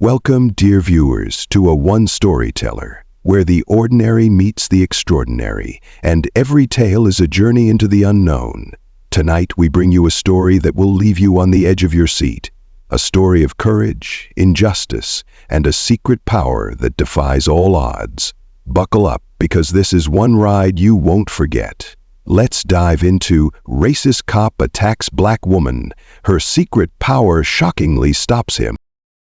Welcome, dear viewers, to a One Storyteller, where the ordinary meets the extraordinary, and every tale is a journey into the unknown. Tonight we bring you a story that will leave you on the edge of your seat. A story of courage, injustice, and a secret power that defies all odds. Buckle up, because this is one ride you won't forget. Let's dive into Racist Cop Attacks Black Woman. Her secret power shockingly stops him.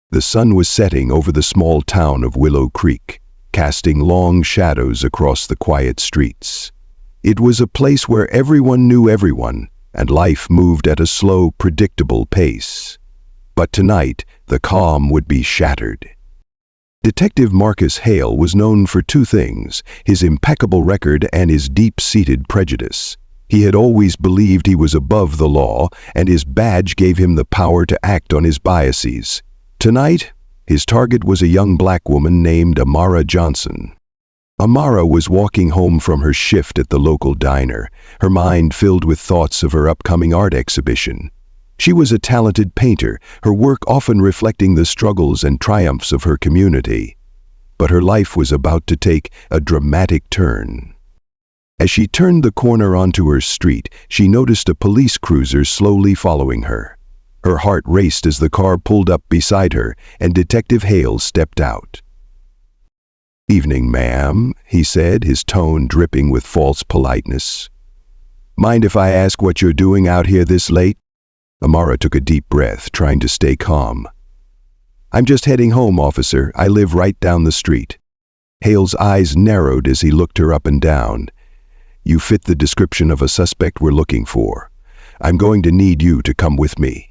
The sun was setting over the small town of Willow Creek, casting long shadows across the quiet streets. It was a place where everyone knew everyone, and life moved at a slow, predictable pace. But tonight, the calm would be shattered. Detective Marcus Hale was known for two things: his impeccable record and his deep-seated prejudice. He had always believed he was above the law, and his badge gave him the power to act on his biases. Tonight, his target was a young black woman named Amara Johnson. Amara was walking home from her shift at the local diner, her mind filled with thoughts of her upcoming art exhibition. She was a talented painter, her work often reflecting the struggles and triumphs of her community. But her life was about to take a dramatic turn. As she turned the corner onto her street, she noticed a police cruiser slowly following her. Her heart raced as the car pulled up beside her, and Detective Hale stepped out. "Evening, ma'am," he said, his tone dripping with false politeness. "Mind if I ask what you're doing out here this late?" Amara took a deep breath, trying to stay calm. "I'm just heading home, officer. I live right down the street." Hale's eyes narrowed as he looked her up and down. "You fit the description of a suspect we're looking for. I'm going to need you to come with me."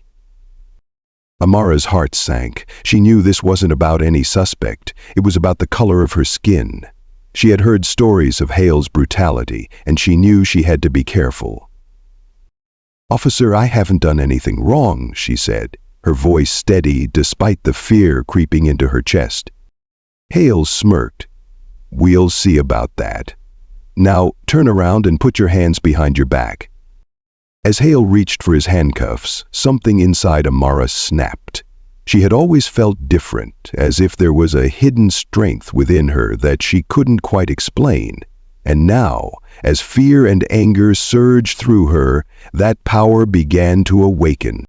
Amara's heart sank. She knew this wasn't about any suspect. It was about the color of her skin. She had heard stories of Hale's brutality, and she knew she had to be careful. "Officer, I haven't done anything wrong," she said, her voice steady despite the fear creeping into her chest. Hale smirked. "We'll see about that. Now, turn around and put your hands behind your back." As Hale reached for his handcuffs, something inside Amara snapped. She had always felt different, as if there was a hidden strength within her that she couldn't quite explain. And now, as fear and anger surged through her, that power began to awaken.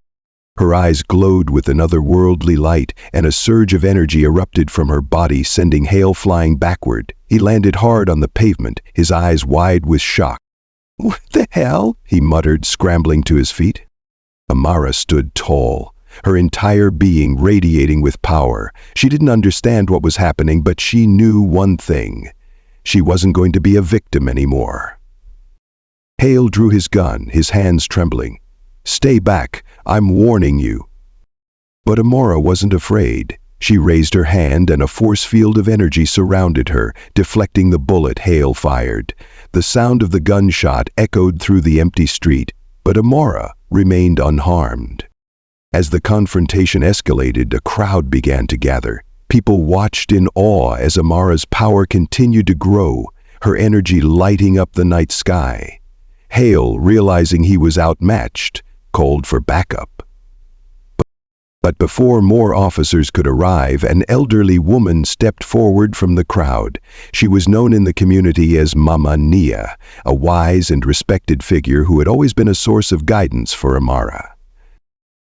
Her eyes glowed with an otherworldly light, and a surge of energy erupted from her body, sending Hale flying backward. He landed hard on the pavement, his eyes wide with shock. "What the hell?" he muttered, scrambling to his feet. Amara stood tall, her entire being radiating with power. She didn't understand what was happening, but she knew one thing. She wasn't going to be a victim anymore. Hale drew his gun, his hands trembling. "Stay back, I'm warning you." But Amara wasn't afraid. She raised her hand, and a force field of energy surrounded her, deflecting the bullet Hale fired. The sound of the gunshot echoed through the empty street, but Amara remained unharmed. As the confrontation escalated, a crowd began to gather. People watched in awe as Amara's power continued to grow, her energy lighting up the night sky. Hale, realizing he was outmatched, called for backup. But before more officers could arrive, an elderly woman stepped forward from the crowd. She was known in the community as Mama Nia, a wise and respected figure who had always been a source of guidance for Amara.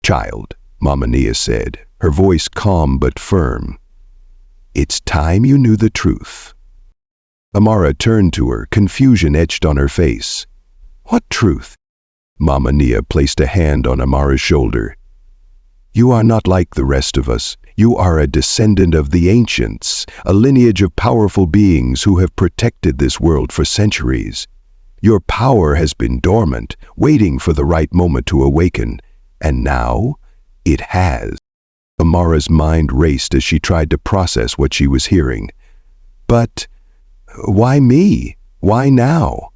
"Child," Mama Nia said, her voice calm but firm, "it's time you knew the truth." Amara turned to her, confusion etched on her face. "What truth?" Mama Nia placed a hand on Amara's shoulder. "You are not like the rest of us. You are a descendant of the ancients, a lineage of powerful beings who have protected this world for centuries. Your power has been dormant, waiting for the right moment to awaken, and now it has." Amara's mind raced as she tried to process what she was hearing. "But why me? Why now?"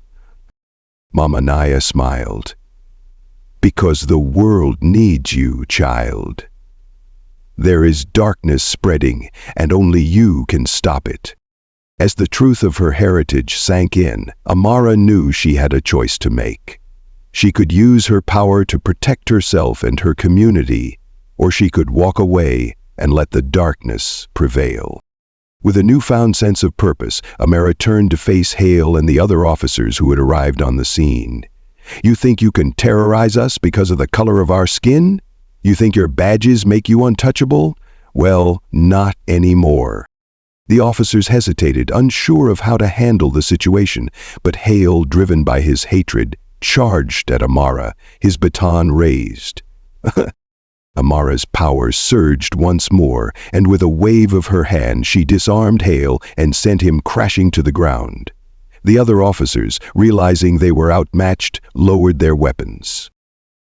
Mama Nia smiled. "Because the world needs you, child. There is darkness spreading, and only you can stop it." As the truth of her heritage sank in, Amara knew she had a choice to make. She could use her power to protect herself and her community, or she could walk away and let the darkness prevail. With a newfound sense of purpose, Amara turned to face Hale and the other officers who had arrived on the scene. "You think you can terrorize us because of the color of our skin? You think your badges make you untouchable? Well, not anymore." The officers hesitated, unsure of how to handle the situation, but Hale, driven by his hatred, charged at Amara, his baton raised. Amara's power surged once more, and with a wave of her hand she disarmed Hale and sent him crashing to the ground. The other officers, realizing they were outmatched, lowered their weapons.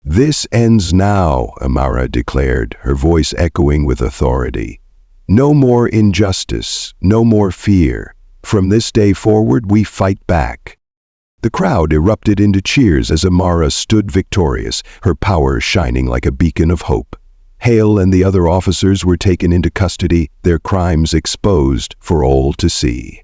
"This ends now," Amara declared, her voice echoing with authority. "No more injustice, no more fear. From this day forward, we fight back." The crowd erupted into cheers as Amara stood victorious, her power shining like a beacon of hope. Hale and the other officers were taken into custody, their crimes exposed for all to see.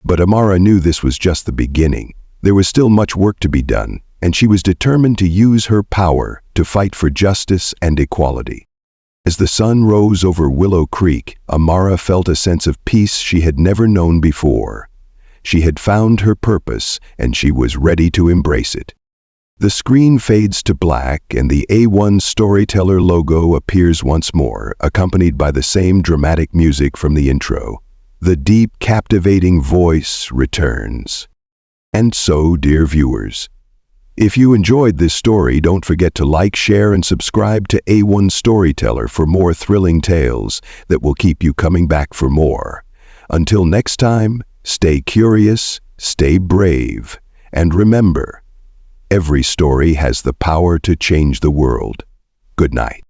But Amara knew this was just the beginning. There was still much work to be done, and she was determined to use her power to fight for justice and equality. As the sun rose over Willow Creek, Amara felt a sense of peace she had never known before. She had found her purpose, and she was ready to embrace it. The screen fades to black, and the A1 Storyteller logo appears once more, accompanied by the same dramatic music from the intro. The deep, captivating voice returns. And so, dear viewers, if you enjoyed this story, don't forget to like, share, and subscribe to A1 Storyteller for more thrilling tales that will keep you coming back for more. Until next time, stay curious, stay brave, and remember, every story has the power to change the world. Good night.